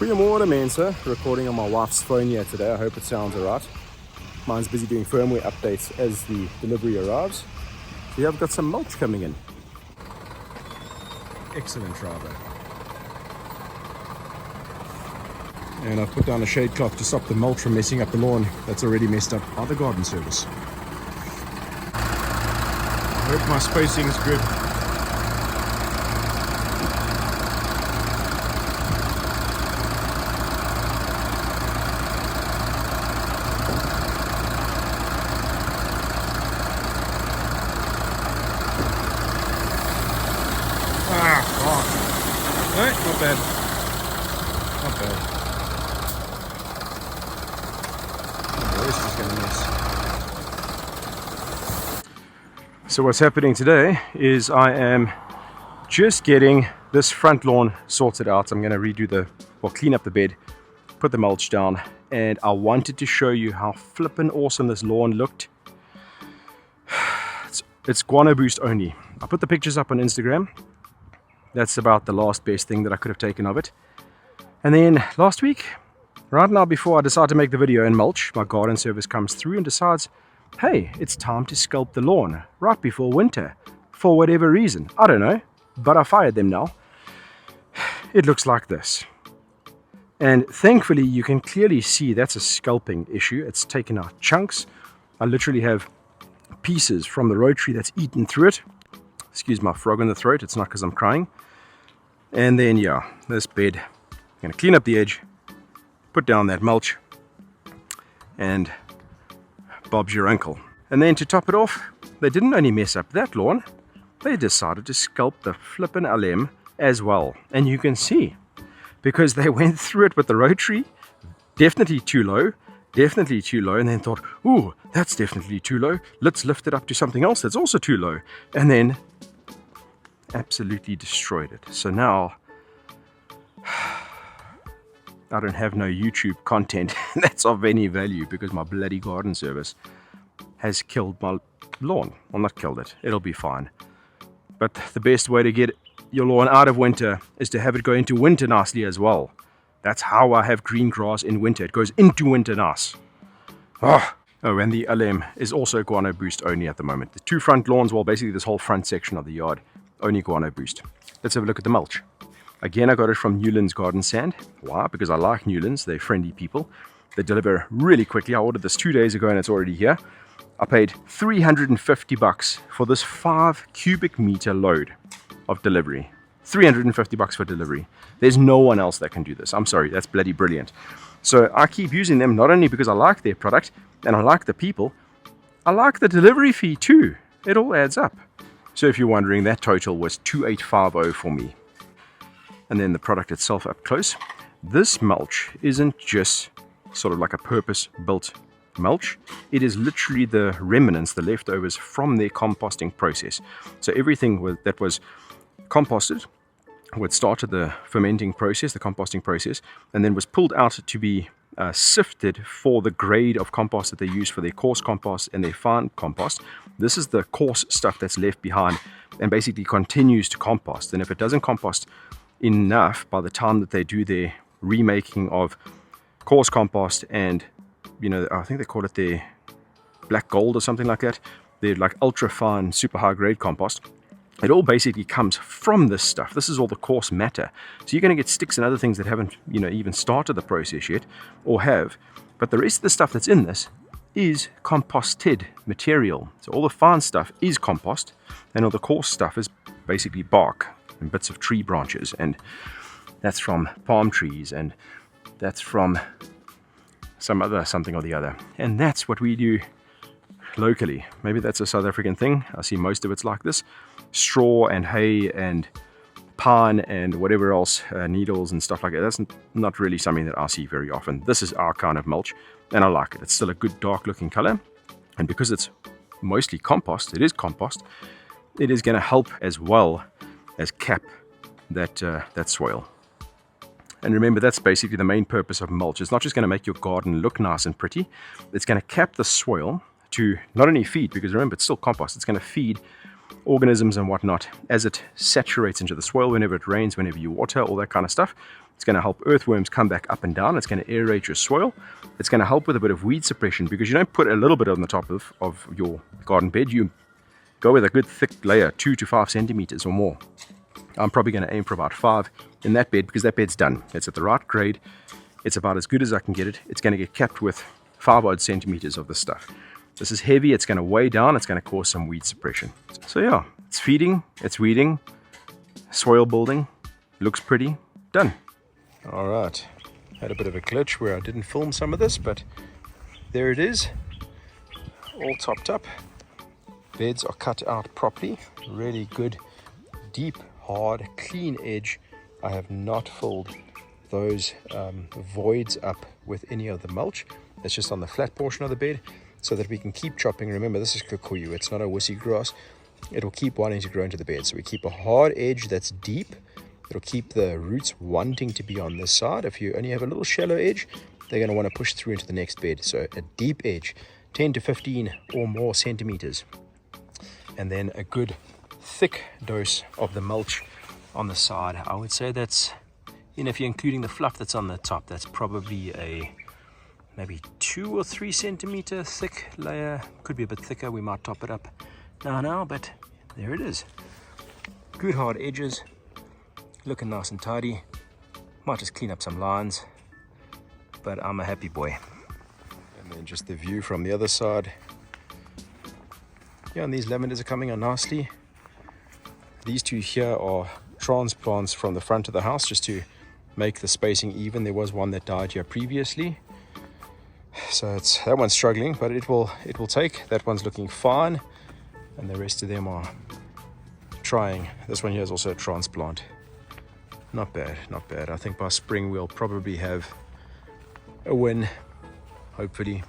Goeiemorgen mense, recording on my wife's phone here today. I hope it sounds alright. Mine's busy doing firmware updates as the delivery arrives. So yeah, I've got some mulch coming in. Excellent driver. And I've put down a shade cloth to stop the mulch from messing up the lawn that's already messed up by the garden service. I hope my spacing is good. No, not bad. Not bad. Oh, this is gonna miss. So what's happening today is I am just getting this front lawn sorted out. I'm gonna redo clean up the bed, put the mulch down, and I wanted to show you how flippin' awesome this lawn looked. It's Guano Boost only. I put the pictures up on Instagram. That's about the last best thing that I could have taken of it. And then last week, right now before I decide to make the video and mulch, my garden service comes through and decides, hey, it's time to sculpt the lawn right before winter. For whatever reason, I don't know, but I fired them now. It looks like this. And thankfully you can clearly see that's a sculpting issue. It's taken out chunks. I literally have pieces from the rotary that's eaten through it. Excuse my frog in the throat, it's not because I'm crying. And then yeah, this bed, I'm gonna clean up the edge, put down that mulch, and Bob's your uncle. And then to top it off, they didn't only mess up that lawn, they decided to sculpt the flippin' LM as well. And you can see, because they went through it with the rotary, definitely too low, and then thought, ooh, that's definitely too low, let's lift it up to something else that's also too low, and then absolutely destroyed it. So now I don't have no YouTube content that's of any value because my bloody garden service has killed my lawn. Well, not killed it, it'll be fine, but the best way to get your lawn out of winter is to have it go into winter nicely as well. That's how I have green grass in winter. It goes into winter nice. Oh, and the LM is also Guano Boost only at the moment. The two front lawns, well, basically this whole front section of the yard, only Guano Boost. Let's have a look at the mulch. Again, I got it from Newland's Garden Sand. Why? Because I like Newland's. They're friendly people. They deliver really quickly. I ordered this 2 days ago and it's already here. I paid $350 for this 5 cubic meter load of delivery. $350 for delivery. There's no one else that can do this. I'm sorry, that's bloody brilliant. So I keep using them not only because I like their product and I like the people, I like the delivery fee too. It all adds up. So if you're wondering, that total was $2,850 for me. And then the product itself up close. This mulch isn't just sort of like a purpose-built mulch. It is literally the remnants, the leftovers from their composting process. So everything that was composted would start the fermenting process, the composting process, and then was pulled out to be sifted for the grade of compost that they use for their coarse compost and their fine compost. This is the coarse stuff that's left behind and basically continues to compost. And if it doesn't compost enough by the time that they do their remaking of coarse compost and, you know, I think they call it their black gold or something like that, they're like ultra fine, super high grade compost. It all basically comes from this stuff. This is all the coarse matter. So you're going to get sticks and other things that haven't, you know, even started the process yet, or have. But the rest of the stuff that's in this is composted material. So all the fine stuff is compost, and all the coarse stuff is basically bark and bits of tree branches. And that's from palm trees, and that's from some other something or the other. And that's what we do locally. Maybe that's a South African thing. I see most of it's like this. Straw and hay and pine and whatever else, needles and stuff like that. That's not really something that I see very often. This is our kind of mulch, and I like it. It's still a good dark looking color, and because it's mostly compost, it is compost, it is going to help as well as cap that soil. And remember, that's basically the main purpose of mulch. It's not just going to make your garden look nice and pretty, it's going to cap the soil to not only feed, because remember, it's still compost, it's going to feed organisms and whatnot as it saturates into the soil whenever it rains, whenever you water, all that kind of stuff. It's going to help earthworms come back up and down. It's going to aerate your soil. It's going to help with a bit of weed suppression, because you don't put a little bit on the top of your garden bed. You go with a good thick layer, 2 to 5 centimeters or more. I'm probably going to aim for about 5 in that bed, because that bed's done. It's at the right grade. It's about as good as I can get it. It's going to get capped with 5 odd centimeters of this stuff. This is heavy. It's going to weigh down. It's going to cause some weed suppression. So yeah, it's feeding, it's weeding, soil building. Looks pretty. Done. All right. Had a bit of a glitch where I didn't film some of this, but there it is. All topped up. Beds are cut out properly. Really good, deep, hard, clean edge. I have not filled those voids up with any of the mulch. It's just on the flat portion of the bed, so that we can keep chopping. Remember, this is kikuyu, it's not a wussy grass. It'll keep wanting to grow into the bed. So we keep a hard edge that's deep. It'll keep the roots wanting to be on this side. If you only have a little shallow edge, they're going to want to push through into the next bed. So a deep edge, 10 to 15 or more centimeters. And then a good thick dose of the mulch on the side. I would say that's, if you're including the fluff that's on the top, that's probably a maybe 2 or 3 centimeter thick layer. Could be a bit thicker. We might top it up now, but there it is. Good hard edges, looking nice and tidy. Might just clean up some lines, but I'm a happy boy. And then just the view from the other side. Yeah, and these lavenders are coming on nicely. These two here are transplants from the front of the house, just to make the spacing even. There was one that died here previously, so that one's struggling, but it will take. That one's looking fine, and the rest of them are trying. This one here is also a transplant. Not bad, not bad. I think by spring we'll probably have a win, hopefully.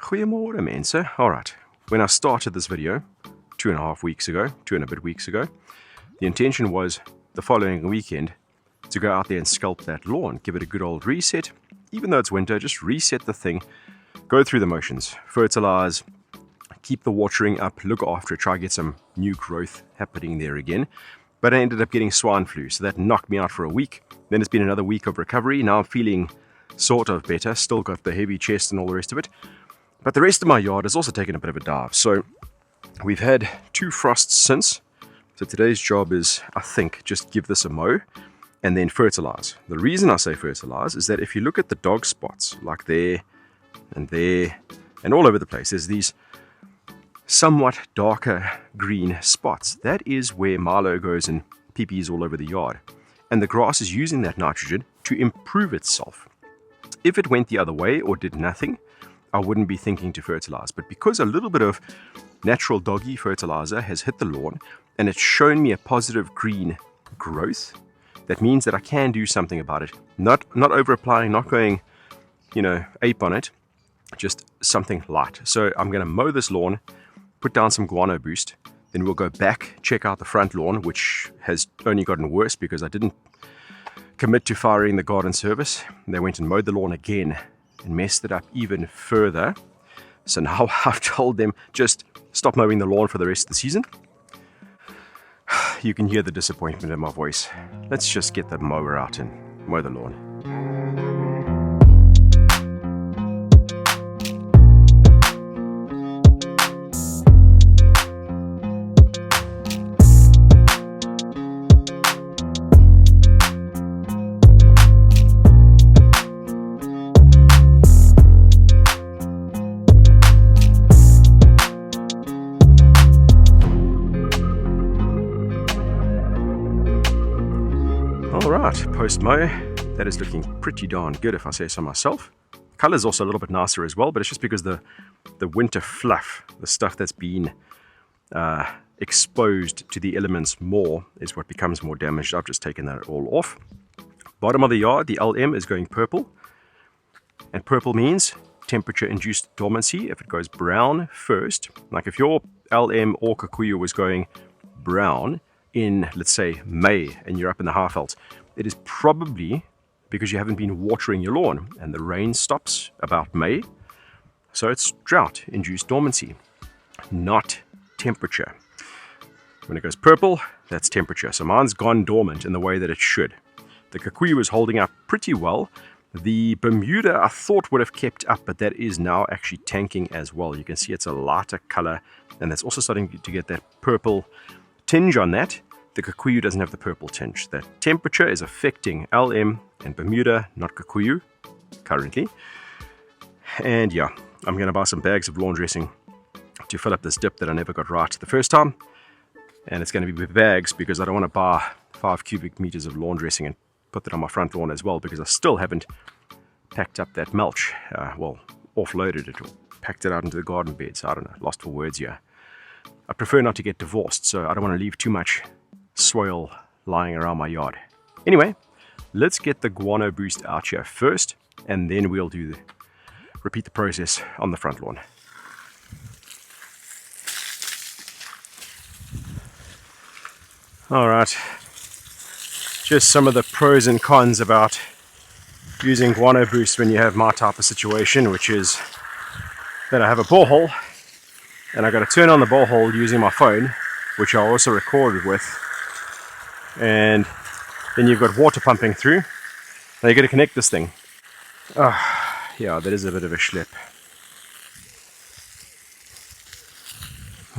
Goeiemorgen mense. Alright, when I started this video 2.5 weeks ago, 2 and a bit weeks ago, the intention was the following weekend to go out there and sculpt that lawn, give it a good old reset. Even though it's winter, just reset the thing, go through the motions, fertilize, keep the watering up, look after it, try to get some new growth happening there again. But I ended up getting swine flu, so that knocked me out for a week. Then it's been another week of recovery. Now I'm feeling sort of better, still got the heavy chest and all the rest of it. But the rest of my yard has also taken a bit of a dive. So we've had 2 frosts since. So today's job is, I think, just give this a mow and then fertilize. The reason I say fertilize is that if you look at the dog spots, like there and all over the place, there's these somewhat darker green spots. That is where Milo goes and pee-pees all over the yard. And the grass is using that nitrogen to improve itself. If it went the other way or did nothing, I wouldn't be thinking to fertilize. But because a little bit of natural doggy fertilizer has hit the lawn and it's shown me a positive green growth, that means that I can do something about it. Not over applying, not going, ape on it, just something light. So I'm going to mow this lawn, put down some Guano Boost, then we'll go back, check out the front lawn, which has only gotten worse because I didn't commit to firing the garden service. They went and mowed the lawn again and messed it up even further. So now I've told them, just stop mowing the lawn for the rest of the season. You can hear the disappointment in my voice. Let's just get the mower out and mow the lawn. Alright, post-mow, that is looking pretty darn good if I say so myself. Color is also a little bit nicer as well, but it's just because the winter fluff, the stuff that's been exposed to the elements more, is what becomes more damaged. I've just taken that all off. Bottom of the yard, the LM is going purple, and purple means temperature-induced dormancy. If it goes brown first, like if your LM or kikuyu was going brown in, let's say, May, and you're up in the Highveld, it is probably because you haven't been watering your lawn, and the rain stops about May, so it's drought-induced dormancy, not temperature. When it goes purple, That's temperature. So mine's gone dormant in the way that it should. The Kikuyu is holding up pretty well. The Bermuda I thought would have kept up, but that is now actually tanking as well. You can see it's a lighter color, and that's also starting to get that purple tinge on that. The Kikuyu doesn't have the purple tinge. The temperature is affecting LM and Bermuda, not Kikuyu, currently. And yeah, I'm going to buy some bags of lawn dressing to fill up this dip that I never got right the first time. And it's going to be with bags because I don't want to buy 5 cubic meters of lawn dressing and put that on my front lawn as well, because I still haven't packed up that mulch. Well, offloaded it or packed it out into the garden beds. I don't know, lost for words here. I prefer not to get divorced, so I don't want to leave too much soil lying around my yard. Anyway, let's get the Guano Boost out here first, and then we'll repeat the process on the front lawn. Alright, just some of the pros and cons about using Guano Boost when you have my type of situation, which is that I have a borehole and I got to turn on the borehole using my phone, which I also recorded with, and then you've got water pumping through. Now you got to connect this thing. Yeah, that is a bit of a schlep.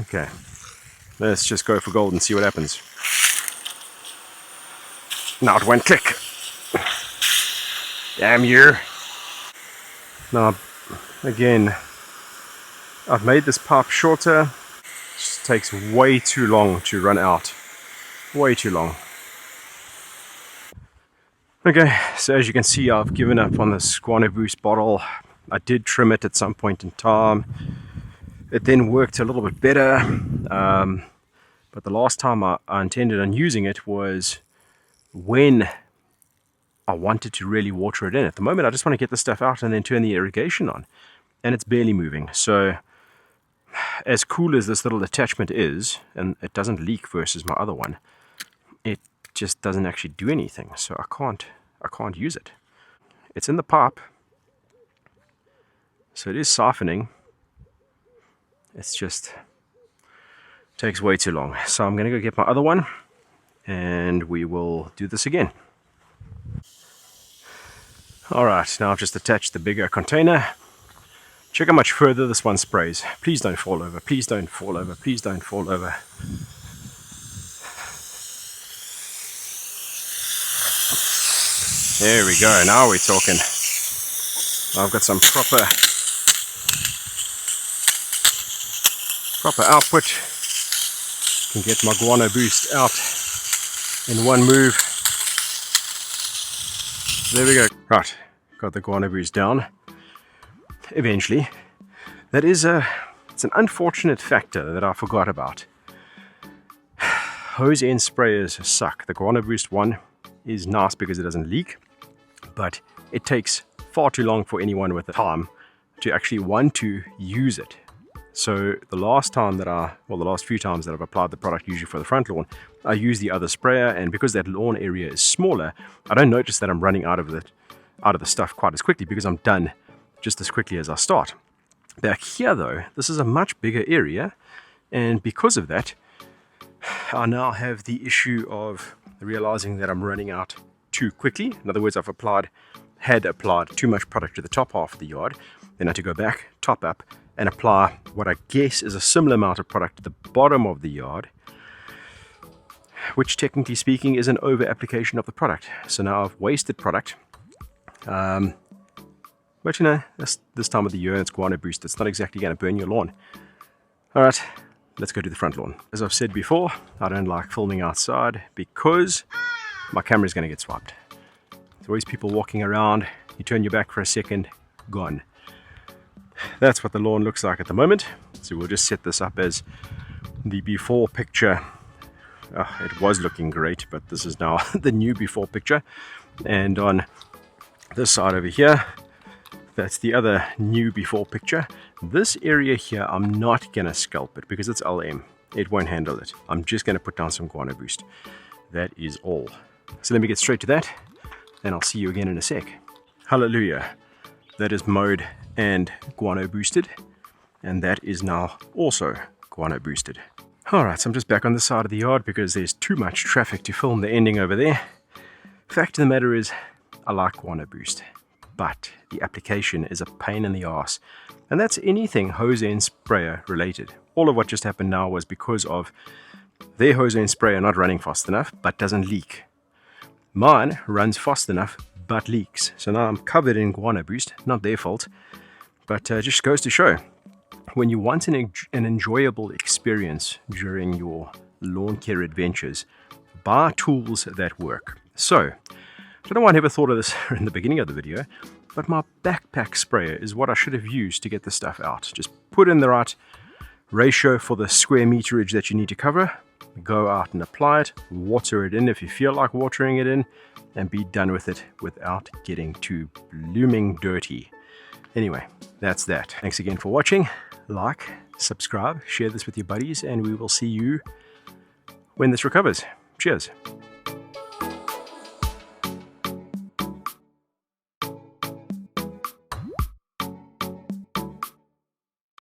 Okay, let's just go for gold and see what happens. Now it went click. Damn you. Now, again, I've made this pipe shorter. It just takes way too long to run out. Way too long. Okay, so as you can see, I've given up on this Guano Boost bottle. I did trim it at some point in time. It then worked a little bit better. But the last time I intended on using it was when I wanted to really water it in. At the moment, I just want to get the stuff out and then turn the irrigation on. And it's barely moving. So as cool as this little attachment is, and it doesn't leak versus my other one, it just doesn't actually do anything. So I can't use it. It's in the pipe. So it is siphoning. It's just takes way too long. So I'm going to go get my other one and we will do this again. Alright, now I've just attached the bigger container. Check how much further this one sprays. Please don't fall over, please don't fall over, please don't fall over. There we go, now we're talking. I've got some proper output. Can get my Guano Boost out in one move. There we go. Right, got the Guano Boost down. Eventually. That is it's an unfortunate factor that I forgot about. Hose end sprayers suck. The Guano Boost one is nice because it doesn't leak, but it takes far too long for anyone with the time to actually want to use it. So the last time that the last few times that I've applied the product, usually for the front lawn, I use the other sprayer, and because that lawn area is smaller, I don't notice that I'm running out of the stuff quite as quickly because I'm done just as quickly as I start. Back here though, this is a much bigger area, and because of that, I now have the issue of realizing that I'm running out too quickly. In other words, had applied too much product to the top half of the yard, then I had to go back, top up, and apply what I guess is a similar amount of product to the bottom of the yard, which technically speaking is an over application of the product. So now I've wasted product. But you know, this time of the year, it's Guano Boost. It's not exactly going to burn your lawn. Alright, let's go to the front lawn. As I've said before, I don't like filming outside because my camera is going to get swiped. There's always people walking around. You turn your back for a second, gone. That's what the lawn looks like at the moment. So we'll just set this up as the before picture. It was looking great, but this is now the new before picture. And on this side over here, that's the other new before picture. This area here, I'm not gonna scalp it because it's LM. It won't handle it. I'm just gonna put down some Guano Boost. That is all. So let me get straight to that, and I'll see you again in a sec. Hallelujah. That is mowed and Guano Boosted, and that is now also Guano Boosted. Alright, so I'm just back on the side of the yard because there's too much traffic to film the ending over there. Fact of the matter is, I like Guano Boost, but the application is a pain in the ass. And that's anything hose end sprayer related. All of what just happened now was because of their hose end sprayer not running fast enough, but doesn't leak. Mine runs fast enough, but leaks. So now I'm covered in Guano Boost, not their fault, but just goes to show. When you want an enjoyable experience during your lawn care adventures, buy tools that work. So, I don't know why I never thought of this in the beginning of the video, but my backpack sprayer is what I should have used to get the stuff out. Just put in the right ratio for the square meterage that you need to cover, go out and apply it, water it in if you feel like watering it in, and be done with it without getting too blooming dirty. Anyway, that's that. Thanks again for watching. Like, subscribe, share this with your buddies, and we will see you when this recovers. Cheers.